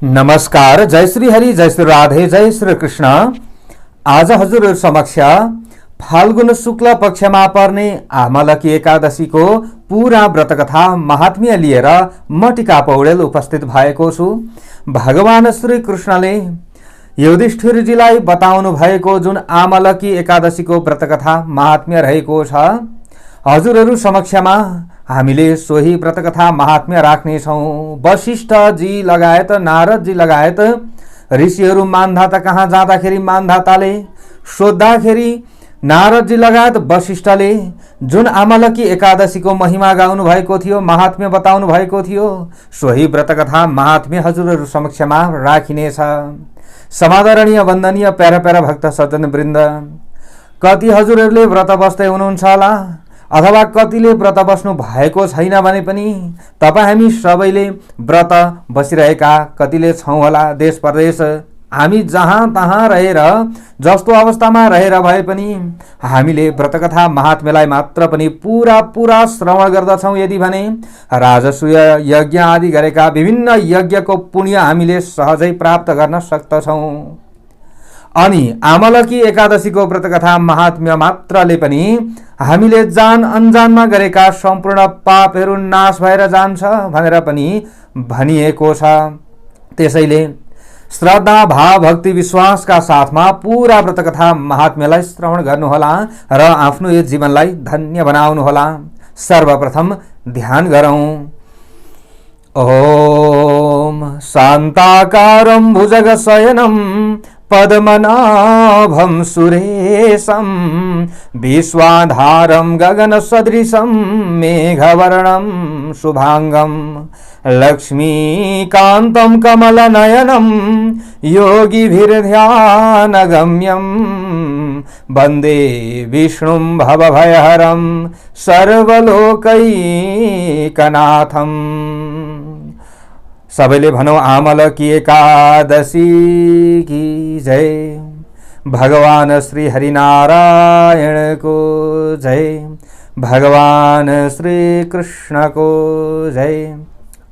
नमस्कार, जय श्री हरि, जय श्री राधे, जय श्री कृष्ण। आज हजुर समक्ष फाल्गुन शुक्ल पक्षमा पर्ने आमलकी एकादशीको पूरा व्रतकथा महात्म्य लिएर म टिका पौडेल उपस्थित भएको छु। भगवान श्री कृष्णले युधिष्ठिरजीलाई बताउनु भएको जुन आमलकी एकादशीको व्रतकथा महात्म्य रहेको छ, हजुरहरू समक्षमा हामीले सोही व्रतकथा महात्म्य राख्ने छौं। वशिष्ठजी लगायत नारदजी लगायत ऋषिहरू मान्धाता कहाँ जाँदाखेरि मान्धाताले सोद्धाखेरि नारदजी लगायत वशिष्ठले जुन आमलकी एकादशीको महिमा गाउनु भएको थियो, महात्म्य बताउनु भएको थियो, सोही व्रतकथा महात्म्य हजुरहरू समक्षमा राखिनेछ। समादरणीय वन्दनीय प्यारा प्यारा भक्त सज्जन वृन्द, कति हजुरहरूले व्रत बस्दै हुनुहुन्छ होला अथवा कतिले व्रत बस्नु भएको छैन भने पनि तपाईँ हामी सबैले व्रत बसिरहेका कतिले छौं होला। देश परदेश हामी जहाँ तहाँ रहेर जस्तो अवस्थामा रहेर भए पनि हामीले व्रतकथा महात्म्यलाई मात्र पनि पूरा श्रवण गर्दछौं। यदि भने राजसूय यज्ञ आदि गरेका विभिन्न यज्ञको पुण्य हामीले सहजै प्राप्त गर्न सक्दछौं। अनि आमलकी एकादशीको व्रतकथा महात्म्य मात्रले पनि हामीले जान अनजानमा गरेका सम्पूर्ण पापहरू नाश भएर जान्छ भनेर पनि भनिएको छ। त्यसैले श्रद्धा भाव भक्ति विश्वासका साथमा पूरा व्रतकथा महात्म्यलाई श्रवण गर्नुहोला र आफ्नो यो जीवनलाई धन्य बनाउनुहोला। सर्वप्रथम ध्यान गरौं। ओम शान्ताकारं भुजगशयनं पद्मनाभं सुरेशं विश्वाधारं गगनसदृशं मेघवर्णं शुभांगं लक्ष्मीकान्तं कमलनयनं योगिभिर्ध्यानगम्यं वन्दे विष्णुं भवभयहरं सर्वलोकैकनाथम्। सबैले भनौं आमलकी एकादशी की जय। भगवान श्री हरिनारायण को जय। भगवान श्री कृष्ण को जय।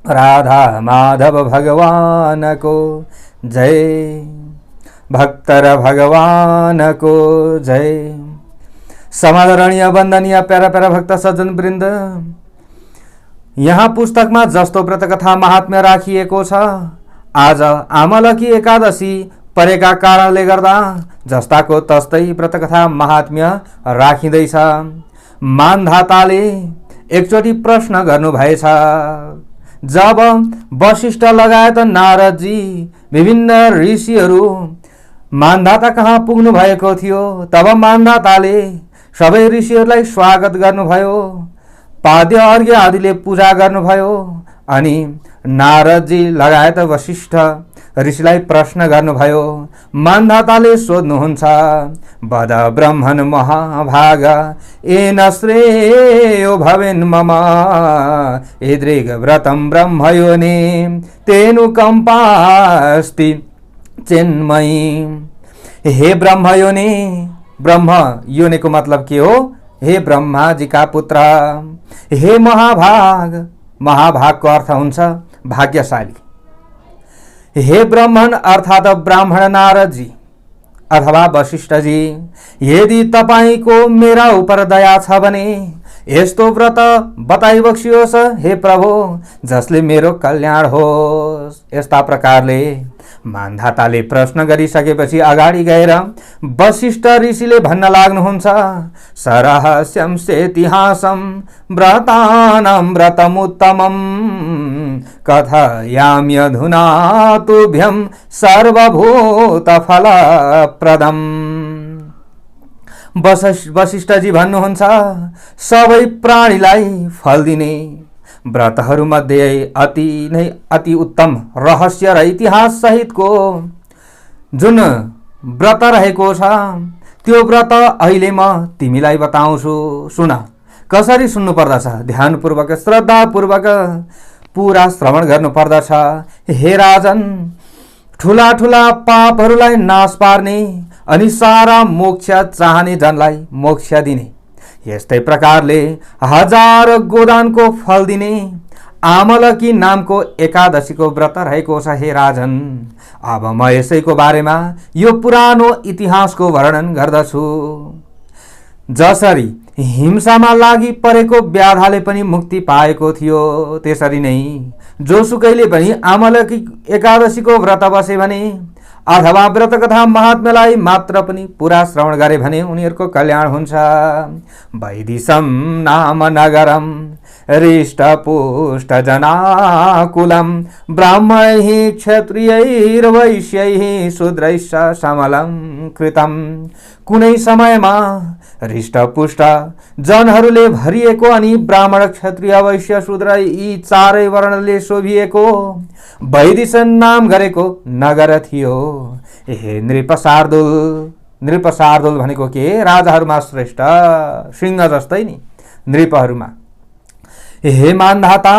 राधा माधव भगवान को जय। भक्तर भगवान को जय। समादरणीय वन्दनीय प्यारा प्यारा भक्त सज्जन वृन्द, यहाँ पुस्तकमा जस्तो व्रतकथा महात्म्य राखिएको छ, आज आमलकी एकादशी परेका कारणले गर्दा जस्ताको तस्तै व्रतकथा महात्म्य राखिँदैछ। मान्धाताले एकचोटि प्रश्न गर्नुभएछ। जब वशिष्ठ लगायत नारदजी विभिन्न ऋषिहरू मान्धाता कहाँ पुग्नु भएको थियो, तब मान्धाताले सबै ऋषिहरूलाई स्वागत गर्नुभयो, पाद्य अर्घ्य आदिले पूजा गर्नुभयो। अनि नारदजी लगायत वशिष्ठ ऋषिलाई प्रश्न गर्नुभयो। मान्धाताले सोध्नुहुन्छ, वद ब्रह्मन् महाभाग येन श्रेयो भवेन् मम ईदृग व्रतं ब्रह्मयोनि तेनुकम्पास्ति चिन्मयी। हे ब्रह्मयोनि, ब्रह्म योनिको मतलब के हो? हे ब्रह्मा जी का पुत्र। हे महाभाग, महाभाग को अर्थ हुन्छ भाग्यशाली। हे ब्राह्मण अर्थात ब्राह्मण नारद जी अथवा वशिष्ठ जी, यदि तपाईको मेरा उपर दया छ भने यस्तो व्रत बताइबक्सियोस् हे प्रभु जसले मेरो कल्याण होस्। यस्ता प्रकारले मान्धाताले प्रश्न गरिसकेपछि अगाडि गएर वशिष्ठ ऋषिले भन्न लाग्नुहुन्छ, सरहस्यं सेतिहासं व्रतानां व्रतमुत्तमं कथयाम्यधुना तुभ्यं सर्वभूतफलप्रदम्। वशिष्ठजी भन्नुहुन्छ, सबै प्राणीलाई फल दिने व्रतहरूमध्ये अति उत्तम रहस्य र इतिहास सहितको जुन व्रत रहेको छ, त्यो व्रत अहिले म तिमीलाई बताउँछु। सुन। कसरी सुन्नु पर्दछ? ध्यानपूर्वक श्रद्धापूर्वक पूरा श्रवण गर्नु पर्दछ। हे राजन, ठुला ठुला पापहरूलाई नाश पार्ने अनि सारा मोक्ष चाहने जनलाई मोक्ष दिने, यस्तै प्रकारले हजार गोदानको फल दिने, आमलकी नामको एकादशीको व्रत रहेको छ हे राजन। अब म यसैको बारेमा यो पुरानो इतिहासको वर्णन गर्दछु। जसरी हिंसामा लागि परेको व्याधाले पनि मुक्ति पाएको थियो, त्यसरी नै जोसुकैले पनि आमलकी एकादशीको व्रत बसे भने अथवा व्रत कथा महात्म्यलाई मात्र पनि पुरा श्रवण गरे भने उनीहरूको कल्याण हुन्छ। वैदिशम नाम नगरम हृष्टपुष्ट जनाकुलम ब्राह्मणैः क्षत्रियैर्वैश्यैः शूद्रैश्च समलं कृतम। कुनै समयमा हृष्टपुष्ट जनहरूले भरिएको अनि ब्राह्मण क्षत्रिय वैश्य शूद्र यी चारै वर्णले शोभिएको वैदिशन नाम गरेको नगर थियो। हे नृपशार्दुल, नृपशार्दुल भनेको के? राजाहरूमा श्रेष्ठ, सिंह जस्तै नि नृपहरूमा। हे मानधाता,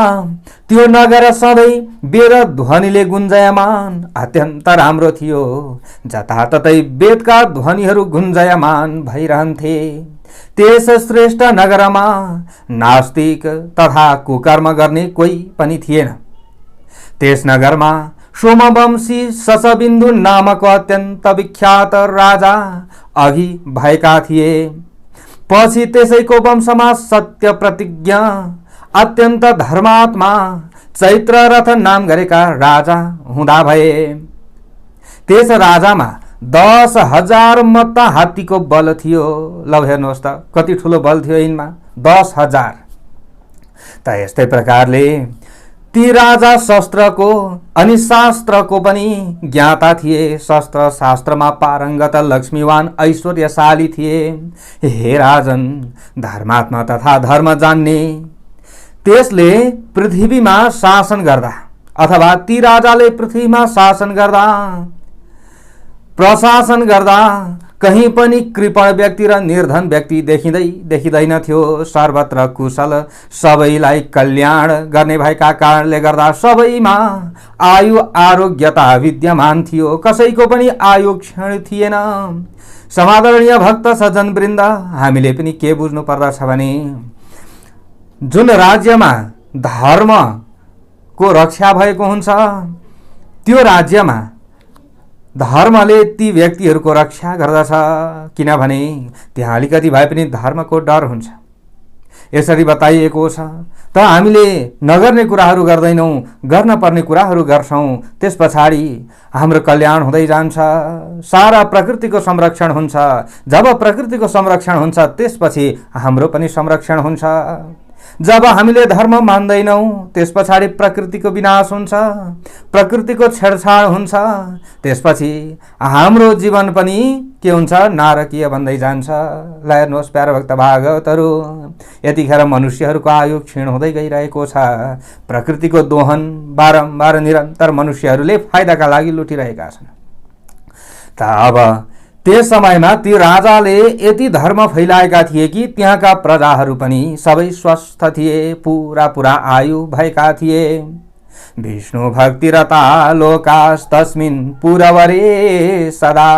त्यो नगर सधैँ वेद ध्वनिले गुन्जयमान अत्यन्त राम्रो थियो। जताततै वेदका ध्वनिहरू गुन्जयमान भइरहन्थे। त्यस श्रेष्ठ नगरमा नास्तिक तथा कुकर्म गर्ने कोही पनि थिएन। त्यस नगरमा सोमवंशी शशबिन्दु नामक अत्यन्त विख्यात राजा अघि भएका थिए। पछि त्यसैको वंशमा सत्य प्रतिज्ञा अत्यन्त धर्मात्मा चैत्ररथ नाम गरेका राजा हुँदा भए। त्यस राजामा 10,000 मत हात्तीको बल थियो। ल हेर्नुहोस् त कति ठुलो बल थियो यिनमा, 10,000। त यस्तै प्रकारले ती राजा शस्त्रको अनि शास्त्रको पनि ज्ञाता थिए। शस्त्र शास्त्रमा पारङ्गत लक्ष्मीवान ऐश्वर्यशाली थिए। हे राजन, धर्मात्मा तथा धर्म जान्ने त्यसले पृथ्वीमा शासन गर्दा अथवा ती राजाले पृथ्वीमा शासन गर्दा प्रशासन गर्दा कहीँ पनि कृपण व्यक्ति र निर्धन व्यक्ति देखिँदैन थियो। सर्वत्र कुशल, सबैलाई कल्याण गर्ने भएका कारणले गर्दा सबैमा आयु आरोग्यता विद्यमान थियो। कसैको पनि आयु क्षीण थिएन। समादरणीय भक्त सज्जनवृन्द, हामीले पनि के बुझ्नु पर्दछ भने जुन राज्यमा धर्मको रक्षा भएको हुन्छ त्यो राज्यमा धर्मले ती व्यक्तिहरूको रक्षा गर्दछ। किनभने त्यहाँ अलिकति भए पनि धर्मको डर हुन्छ। यसरी बताइएको छ। त हामीले नगर्ने कुराहरू गर्दैनौँ, गर्न पर्ने कुराहरू गर्छौँ, त्यस पछाडि हाम्रो कल्याण हुँदै जान्छ। सारा प्रकृतिको संरक्षण हुन्छ। जब प्रकृतिको संरक्षण हुन्छ त्यसपछि हाम्रो पनि संरक्षण हुन्छ। जब हामीले धर्म मान्दैनौँ त्यस पछाडि प्रकृतिको विनाश हुन्छ, प्रकृतिको छेडछाड हुन्छ। त्यसपछि हाम्रो जीवन पनि के हुन्छ? नारकीय बन्दै जान्छ। ल हेर्नुहोस् प्यारो भक्त भागवतहरू, यतिखेर मनुष्यहरूको आयु क्षीण हुँदै गइरहेको छ। प्रकृतिको दोहन बारम्बार निरन्तर मनुष्यहरूले फाइदाका लागि लुटिरहेका छन्। त अब त्यस समयमा ती राजाले यति धर्म फैलाएका थिए कि त्यहाँका प्रजाहरू पनि सबै स्वस्थ थिए, पुरा आयु भएका थिए। विष्णु भक्तिरता लोकास्तस्मिन् पुरवरे सदा।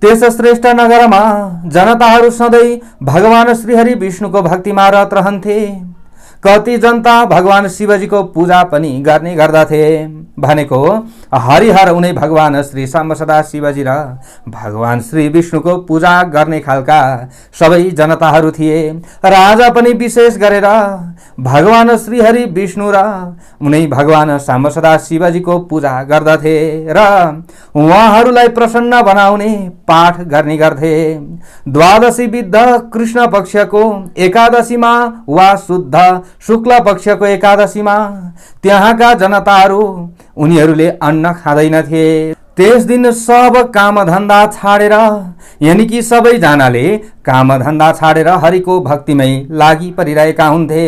त्यस श्रेष्ठ नगरमा जनताहरू सधैँ भगवान श्रीहरि विष्णुको भक्तिमा रत रहन्थे। कति जनता भगवान शिवजीको पूजा पनि गर्ने गर्दथे। भनेको हरिहर उनै भगवान श्री साम्बसदा शिवजी र भगवान श्री विष्णुको पूजा गर्ने खालका सबै जनताहरू थिए। राजा पनि विशेष गरेर भगवान श्रीहरि विष्णु र उनै भगवान साम्बसदा शिवजीको पूजा गर्दथे र उहाँहरूलाई प्रसन्न बनाउने पाठ गर्ने गर्थे। द्वादशी विद्ध कृष्ण पक्षको एकादशीमा वा शुद्ध शुक्ल पक्षको एकादशीमा त्यहाँका जनताहरू उनीहरूले अन्न खाँदैनथे। त्यस दिन सब कामधन्दा छाडेर, यानि कि सबैजनाले कामधन्दा छाडेर हरिको भक्तिमै लागि परिरहेका हुन्थे।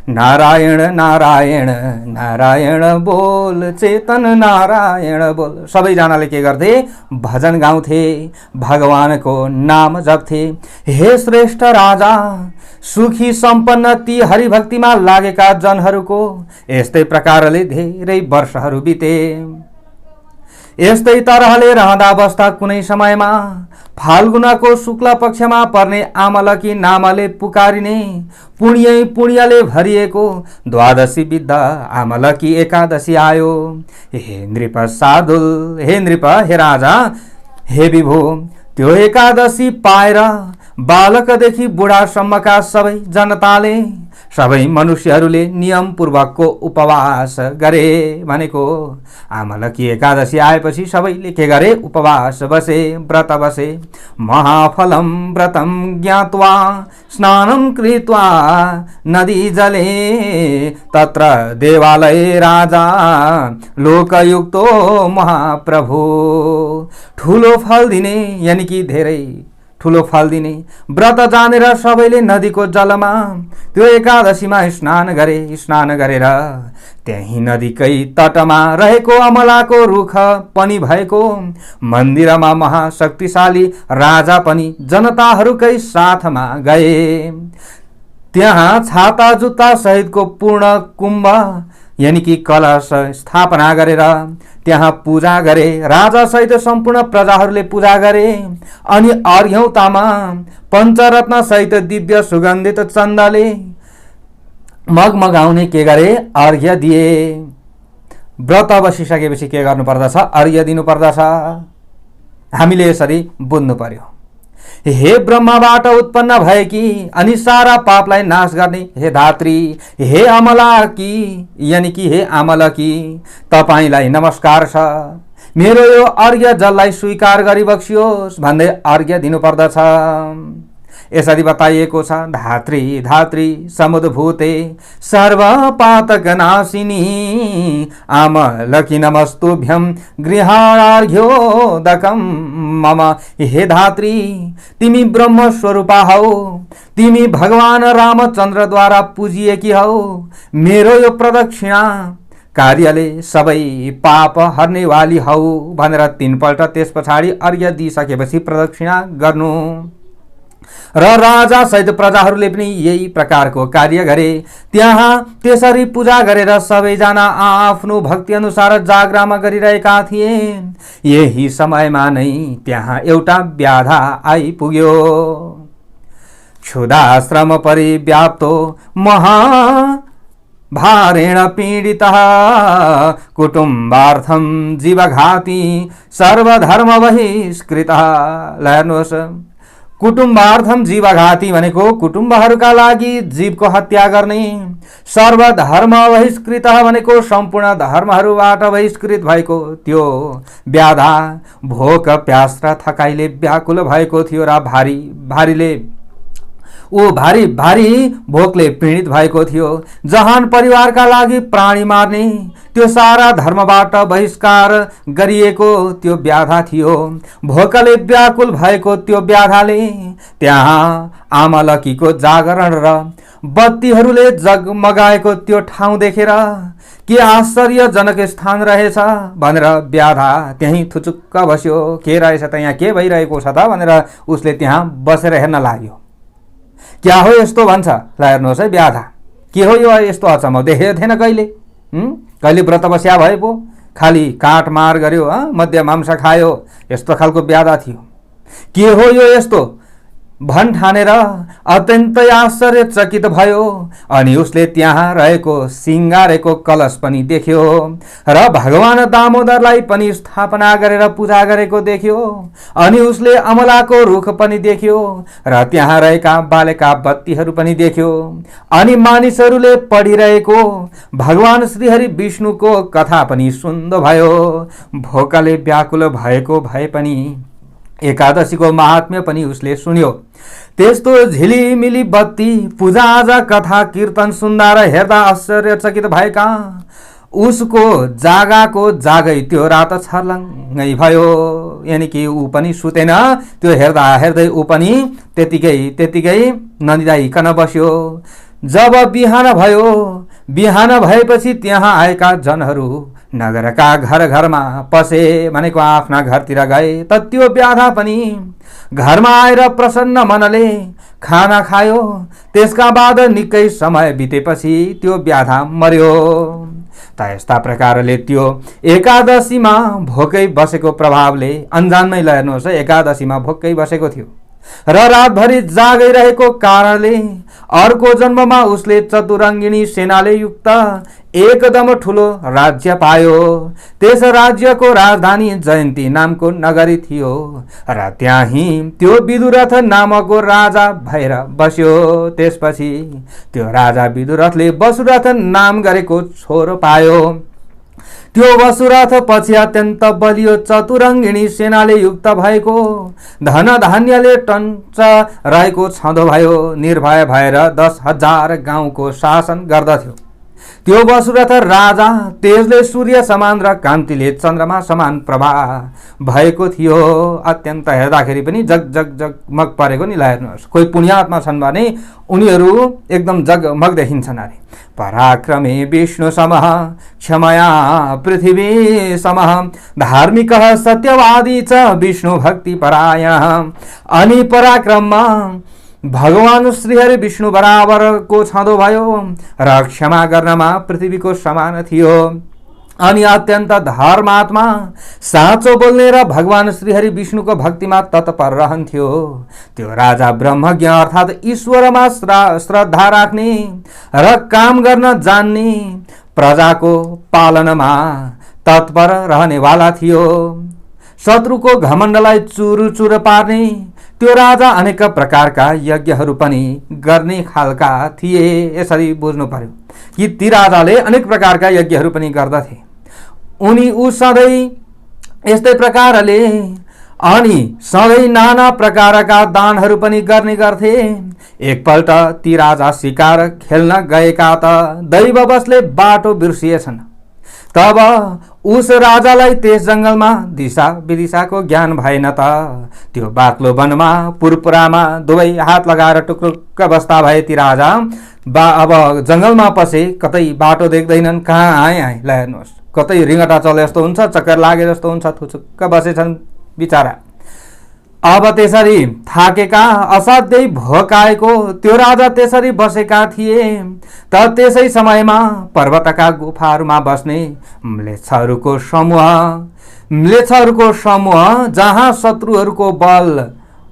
नारायण नारायण नारायण बोल, चेतन नारायण बोल। सबैजनाले के गर्थे? भजन गाउँथे, भगवानको नाम जप्थे। हे श्रेष्ठ राजा, सुखी सम्पन्न ती हरिभक्तिमा लागेका जनहरूको यस्तै प्रकारले धेरै वर्षहरू बिते। यस्तै तरहले रहँदा बस्दा कुनै समयमा फाल्गुनको शुक्ल पक्षमा पर्ने आमलकी नामले पुकारिने पुण्यले भरिएको द्वादशी बित्दा आमलकी एकादशी आयो। हे नृप शार्दूल, हे नृप, हे राजा, हे विभो, त्यो एकादशी पाएर बालकदेखि बुढासम्मका सबै जनताले, सबै मनुष्यहरूले नियमपूर्वकको उपवास गरे भनेको। आमलकी एकादशी आएपछि सबैले के गरे? उपवास बसे, व्रत बसे। महाफलं व्रतं ज्ञात्वा स्नानं कृत्वा नदी जले तत्र देवालये राजा लोकयुक्तो महाप्रभु। ठुलो फल दिने यानी कि धेरै ठुलो फल दिने व्रत जानेर सबैले नदीको जलमा त्यो एकादशीमा स्नान गरेर त्यही नदीकै तटमा रहेको अमलाको रुख पनि भएको मन्दिरमा महाशक्तिशाली राजा पनि जनताहरूकै साथमा गए। त्यहाँ छाता जुत्ता सहितको पूर्ण कुम्भ यानी कि कलश स्थापना गरेर त्यहाँ पूजा गरे। राजा सहित सम्पूर्ण प्रजाहरूले पूजा गरे। अनि अर्घ्यौतामा पञ्चरत्न सहित दिव्य सुगन्धित चन्दले मगमगाउने के गरे? अर्घ्य दिए। व्रत बसिसकेपछि के गर्नु पर्दछ? अर्घ्य दिनु पर्दछ। हामीले यसरी बुझ्नु पर्यो। हे ब्रह्माबाट उत्पन्न भएकी अनि सारा पापलाई नाश गर्ने हे धात्री, हे अमलाकी यानी कि हे आमलकी, तपाईलाई नमस्कार छ। मेरो यो अर्घ्य जललाई स्वीकार गरी बक्सियोस् भन्दै अर्घ्य दिनु पर्दछ। यसरी बताइएको छ। धात्री धात्री समुद्भूते सर्वपातक नाशिनी आमलकी नमस्तुभ्यं गृहाणार्घ्योदकं मम। हे धात्री, तिमी ब्रह्म स्वरूपा हौ, तिमी भगवान रामचन्द्रद्वारा पूजिएकी हौ। मेरो यो प्रदक्षिणा कार्यले सबै पाप हर्नेवाली हौ भनेर 3 पल्ट त्यस पछाडि अर्घ्य दिइसकेपछि प्रदक्षिणा गर्नु। र राजा सहित प्रजाहरूले पनि यही प्रकारको कार्य गरे। त्यहाँ त्यसरी पूजा गरेर सबैजना आफ्नो भक्ति अनुसार जागरामा गरिरहेका थिए। यही समयमा नै त्यहाँ एउटा व्याधा आइपुग्यो। क्षुधाश्रम परिव्याप्तो महा भारेण पीडितः कुटुम्बार्थं जीवघाती सर्वधर्म बहिष्कृतः। हेर्नुहोस्, कुटुम्बार्थम जीवघाती भनेको कुटुम्बहरूका लागि जीवको हत्या गर्ने, सर्वधर्म बहिष्कृत भनेको सम्पूर्ण धर्महरूबाट बहिष्कृत भएको त्यो व्याधा भोक प्यास र थकाइले व्याकुल भएको थियो र भारी भोकले पीडित भएको थियो। जहान परिवारका लागि प्राणी मार्ने त्यो सारा धर्मबाट बहिष्कार गरिएको त्यो व्याधा थियो। भोकले व्याकुल भएको त्यो व्याधाले त्यहाँ आमलकीको जागरण र बत्तीहरूले जगमगाएको त्यो ठाउँ देखेर के आश्चर्यजनक स्थान रहेछ भनेर व्याधा त्यही थुचुक्क बस्यो। के रहेछ त यहाँ, के भइरहेको छ त भनेर उसले त्यहाँ बसेर हेर्न लाग्यो। क्या हो यस्तो भन्छ। ल हेर्नुहोस् है, व्याधा के हो यो यस्तो अचम्म देखेको थिएन कहिले व्रत बस्या भए पो खाली काटमार गर्यो, मध्य मांस खायो, यस्तो खालको व्याधा थियो। के हो यो यस्तो भन ठानेर अत्यन्तै आश्चर्यचकित भयो। अनि उसले त्यहाँ रहेको सिंगारेको कलश पनि देख्यो र भगवान दामोदरलाई पनि स्थापना गरेर पूजा गरेको देख्यो। अनि उसले अमलाको रुख पनि देख्यो र त्यहाँ रहेका बालेका बत्तीहरू पनि देख्यो। अनि मानिसहरूले पढिरहेको भगवान श्रीहरि विष्णुको कथा पनि सुन्द भयो। भोकले व्याकुल भएको भए पनि एकादशीको महात्म्य पनि उसले सुन्यो। त्यस्तो झिलिमिली बत्ती पूजाआजा कथा कीर्तन सुन्दा र हेर्दा आश्चर्यचकित भएका उसको जागाको जागै त्यो रात छर्लङ्गै भयो। यानी कि ऊ पनि सुतेन, त्यो हेर्दा हेर्दै ऊ पनि त्यतिकै ननिदाइकन बस्यो। जब बिहान भयो, बिहान भएपछि त्यहाँ आएका जनहरू नगरका घर घरमा पसे भनेको आफ्ना घरतिर गए। त त्यो व्याधा पनि घरमा आएर प्रसन्न मनले खाना खायो। त्यसका बाद निकै समय बितेपछि त्यो व्याधा मर्यो। त यस्ता प्रकारले त्यो एकादशीमा भोकै बसेको प्रभावले अन्जानमै हेर्नुहोस्, एकादशीमा भोकै बसेको थियो र रातभरि जागिरहेको कारणले अर्को जन्ममा उसले चतुरङ्गिनी सेनाले युक्त एकदम ठुलो राज्य पायो। त्यस राज्यको राजधानी जयन्ती नामको नगरी थियो र त्यहीँ त्यो विदुरथ नामकको राजा भएर बस्यो। त्यसपछि त्यो राजा विदुरथले वसुरथ नाम गरेको छोरो पायो। त्यो वसुरथ पछि अत्यन्त बलियो चतुरङ्गिणी सेनाले युक्त भएको, धन धान्यले टन्च रहेको छँदो भयो, निर्भय भएर 10,000 गाउँको शासन गर्दथ्यो। त्यो वसुरथ राजा तेजले सूर्य समान र कान्तिले चन्द्रमा समान प्रभा भएको थियो। अत्यन्त हेर्दाखेरि पनि जग जग जगमग परेको नि। हेर्नुहोस्, कोही पुण्यात्मा छन् भने उनीहरू एकदम जगमग देखिन्छन् अरे। पराक्रमे विष्णु समः क्षमया पृथ्वी समः, धार्मिक सत्यवादी च विष्णु भक्ति परायण। अनि पराक्रममा भगवान श्रीहरि विष्णु बराबरको छँदो भयो र क्षमा गर्नमा पृथ्वीको समान थियो। अनि अत्यन्त धर्मात्मा, साँचो बोल्ने र भगवान श्रीहरि विष्णुको भक्तिमा तत्पर रहन्थ्यो। त्यो राजा ब्रह्मज्ञ अर्थात् ईश्वरमा श्रद्धा राख्ने र काम गर्न जान्ने, प्रजाको पालनमा तत्पर रहनेवाला थियो। शत्रुको घमण्डलाई चुर पार्ने त्यो राजा अनेक प्रकारका यज्ञहरू पनि गर्ने खालका थिए। यसरी बुझ्नु पर्यो कि ती राजाले अनेक प्रकारका यज्ञहरू पनि गर्दथे। ऊ सधैँ यस्तै प्रकारले अनि सधैँ नाना प्रकारका दानहरू पनि गर्ने गर्थे। एकपल्ट ती राजा शिकार खेल्न गएका त दैववशले बाटो बिर्सिएछन्। तब उस राजालाई त्यस जङ्गलमा दिशा विदिशाको ज्ञान भएन त। त्यो बाक्लो वनमा पुरपुरामा दुवै हात लगाएर टुक्रुक्क बस्दा भए ती राजा। अब जङ्गलमा पसे, कतै बाटो देख्दैनन्, कहाँ आए। ल हेर्नुहोस्, कतै रिङ्गटा चले जस्तो हुन्छ, चक्कर लागे जस्तो हुन्छ, थुचुक्क बसेछन् बिचारा। अब त्यसरी थाकेका, असाध्यै भोकाएको त्यो राजा त्यसरी बसेका थिए त त्यसै समयमा पर्वतका गुफाहरूमा बस्ने म्लेच्छहरूको समूह जहाँ शत्रुहरूको बल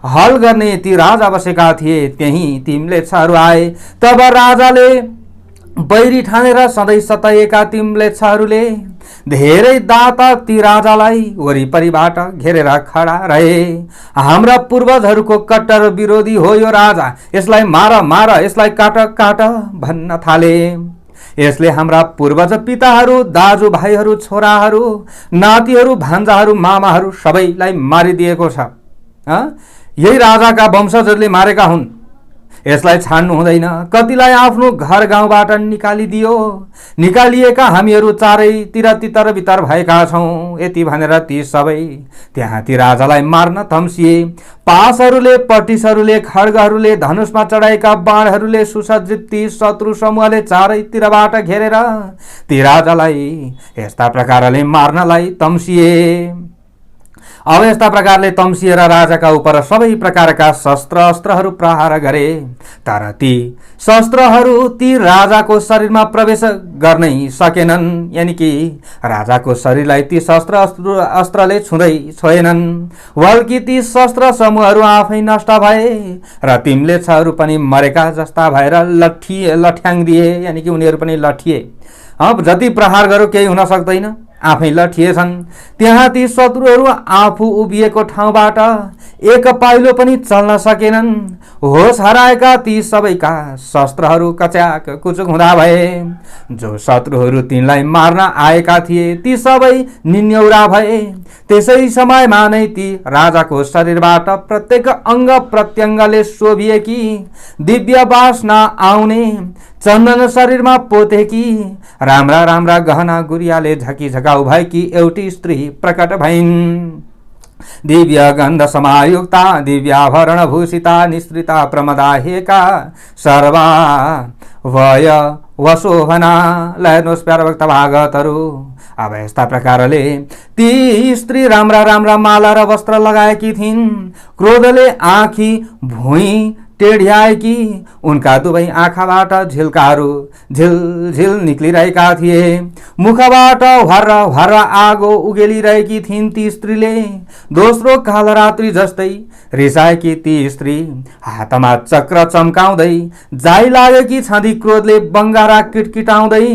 हल गर्ने ती राजा बसेका थिए, त्यही ती म्लेच्छहरू आए। तब राजाले बैरी ठानेर सधैँ सताएका ती म्लेच्छहरूले धेरै दाता ती राजालाई वरिपरिबाट घेरेर खडा रहे। हाम्रा पूर्वजहरूको कट्टर विरोधी हो यो राजा, यसलाई मार मार, यसलाई काट काट भन्न थाले। यसले हाम्रा पूर्वज पिताहरू, दाजुभाइहरू, छोराहरू, नातिहरू, भान्जाहरू, मामाहरू सबैलाई मारिदिएको छ। यही राजाका वंशजहरूले मारेका हुन्। यसलाई छाड्नु हुँदैन। कतिलाई आफ्नो घर गाउँबाट निकालिएका हामीहरू चारैतिर तितर बितर भएका छौँ। यति भनेर ती सबै त्यहाँ ती राजालाई मार्न तम्सिए। पासहरूले, पटिसहरूले, खड्गहरूले, धनुषमा चढाएका बाणहरूले सुसज्जित ती शत्रु समूहले चारैतिरबाट घेरेर ती राजालाई यस्ता प्रकारले मार्नलाई तम्सिए। अब यस्ता प्रकारले तम्सिएर राजाका उप सबै प्रकारका शस्त्र अस्त्रहरू प्रहार गरे। तर ती शस्त्रहरू ती राजाको शरीरमा प्रवेश गर्नै सकेनन्। यानि कि राजाको शरीरलाई ती शस्त्र अस्त्रले छुँदै छोएनन्, बल्कि ती शस्त्र समूहहरू आफै नष्ट भए र ती म्लेच्छहरू पनि मरेका जस्ता भएर लठ्याङ्दिए। यानि कि उनीहरू पनि लठिए। अब जति प्रहार गर्यो केही हुन सक्दैन, आफै लठिएछन्। त्यहाँ ती शत्रुहरू आफू उभिएको ठाउँबाट एक पाइलो पनि चल्न सकेनन्। होस हराएका ती सबैका शस्त्रहरू कच्याक कुचुक हुँदा भए। जो शत्रुहरू तिनलाई मार्न आएका थिए ती सबै निन्यौरा भए। त्यसै समयमा नै ती राजाको शरीरबाट प्रत्येक अङ्ग प्रत्यङ्गले शोभिएकी दिव्य बासना आउने चन्दन शरीरमा पोतेकी राम्रा राम्रा गहना गुरियाले झकिझकाउ भएकी एउटी स्त्री प्रकट भइन्। दिव्य गन्ध समायुक्ता, दिव्याभरण भूषिता, निसृता प्रमदाहेका, सर्वा वय वशोभना। हेर्नुहोस् प्यारा भक्त भागवतहरू, अब यस्ता प्रकारले ती स्त्री राम्रा राम्रा माला र वस्त्र लगाएकी थिइन्। क्रोधले आँखी भुइँ टेढ्याएकी उनका दुवै आँखाबाट झिल्काहरू झिलझिल निक्लिरहेका थिए। मुखबाट हर्र हर्र आगो उगेलिरहेकी थिइन् ती स्त्रीले। दोस्रो कालरात्रि जस्तै रिसाएकी ती स्त्री हातमा चक्र चम्काउँदै जाइ लागेकी छँदी क्रोधले बङ्गारा किटकिटाउँदै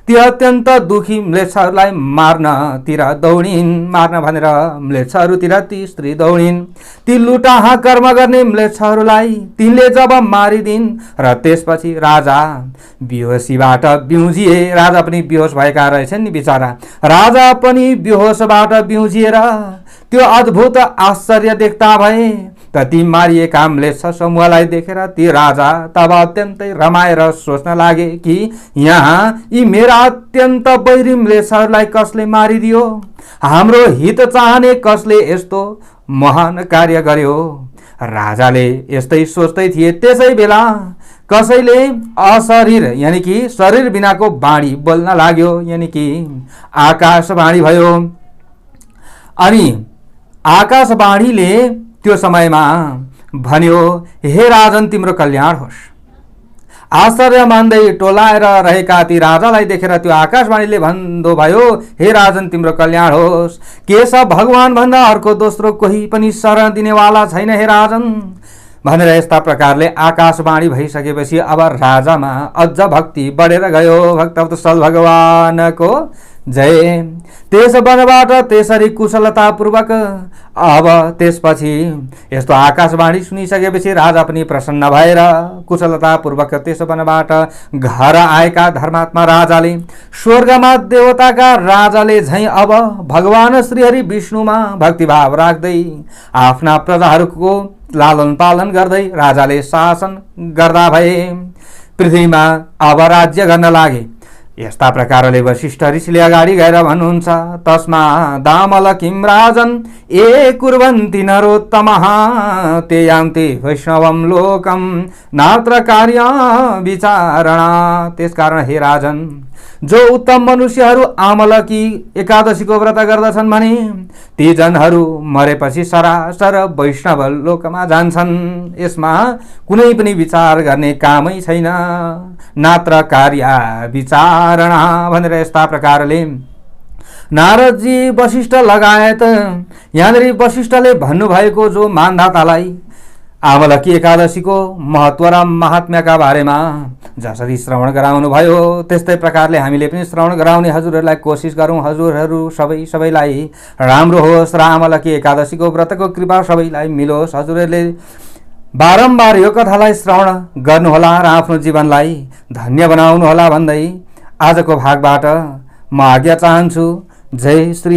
ती अत्यन्त दुखी म्लेच्छहरूलाई मार्नतिर दौडिन्। मार्न भनेर म्लेच्छहरूतिर ती स्त्री दौडिन्। ती लुटाहा कर्म गर्ने म्लेच्छहरूलाई तिनले जब मारिदिन् र त्यसपछि राजा बेहोसीबाट बिउजिए। राजा पनि बेहोस भएका रहेछन् नि बिचरा। राजा पनि बेहोसबाट बिउजिएर त्यो अद्भुत आश्चर्य देख्दा भए। त ती मारिएका म्लेच्छ समूहलाई देखेर ती राजा तब अत्यन्तै रमाएर सोच्न लागे कि यहाँ यी मेरा अत्यन्त बैरी म्लेच्छहरूलाई कसले मारिदियो, हाम्रो हित चाहने कसले यस्तो महान कार्य गर्यो। राजाले यस्तै सोच्दै थिए। त्यसै बेला कसैले अशरीर यानी कि शरीर बिनाको वाणी बोल्न लाग्यो, यानी कि आकाशवाणी भयो। अनि आकाशवाणीले त्यो समयमा भन्यो, हे राजन तिम्रो कल्याण होस्। आश्चर्य मान्दै टोलाएर रहेका ती राजालाई देखेर त्यो आकाशवाणीले भन्दो भयो, हे राजन तिम्रो कल्याण होस्। केशव भगवान भन्दा अर्को दोस्रो कोही पनि शरण दिनेवाला छैन हे राजन भनेर यस्ता प्रकारले आकाशवाणी भइसकेपछि अब राजामा अझ भक्ति बढेर गयो। भक्तवत्सल भगवानको जय। त्यस वनबाट त्यसरी कुशलतापूर्वक अब त्यसपछि यस्तो आकाशवाणी सुनिसकेपछि राजा पनि प्रसन्न भएर कुशलतापूर्वक त्यस वनबाट घर आएका धर्मात्मा राजाले स्वर्गमा देवताका राजाले झैं अब भगवान श्रीहरि विष्णुमा भक्तिभाव राख्दै आफ्ना प्रजाहरूको लालन पालन गर्दै राजाले शासन गर्दा भए। पृथ्वीमा अब राज्य गर्न लागे। यस्ता प्रकारले वशिष्ठ ऋषिले अगाडि गएर भन्नुहुन्छ, तस्मा दामल किम राजन ए कुर्वन्ति नरोत्तमः ते यान्ति वैष्णवम लोकम नात्र कार्य विचारणा। त्यसकारण हे राजन, जो उत्तम मनुष्यहरू आमलकी एकादशीको व्रत गर्दछन् भने ती जनहरू मरेपछि सरासर वैष्णव लोकमा जान्छन्। यसमा कुनै पनि विचार गर्ने कामै छैन। नात्र कार्य विचारणा भनेर यस्ता प्रकारले नारदजी वशिष्ठ लगायत यहाँनिर वशिष्ठले भन्नुभएको जो मानदातालाई आमलकी एकादशीको महत्व र महात्म्यका बारेमा जसरी श्रवण गराउनु भयो त्यस्तै प्रकारले हामीले पनि श्रवण गराउने हजुरहरूलाई कोसिस गरौँ। हजुरहरू सबैलाई राम्रो होस् र आमलकी एकादशीको व्रतको कृपा सबैलाई मिलोस्। हजुरहरूले बारम्बार यो कथालाई श्रवण गर्नुहोला र आफ्नो जीवनलाई धन्य बनाउनुहोला भन्दै आजको भागबाट म आज्ञा चाहन्छु। जय श्री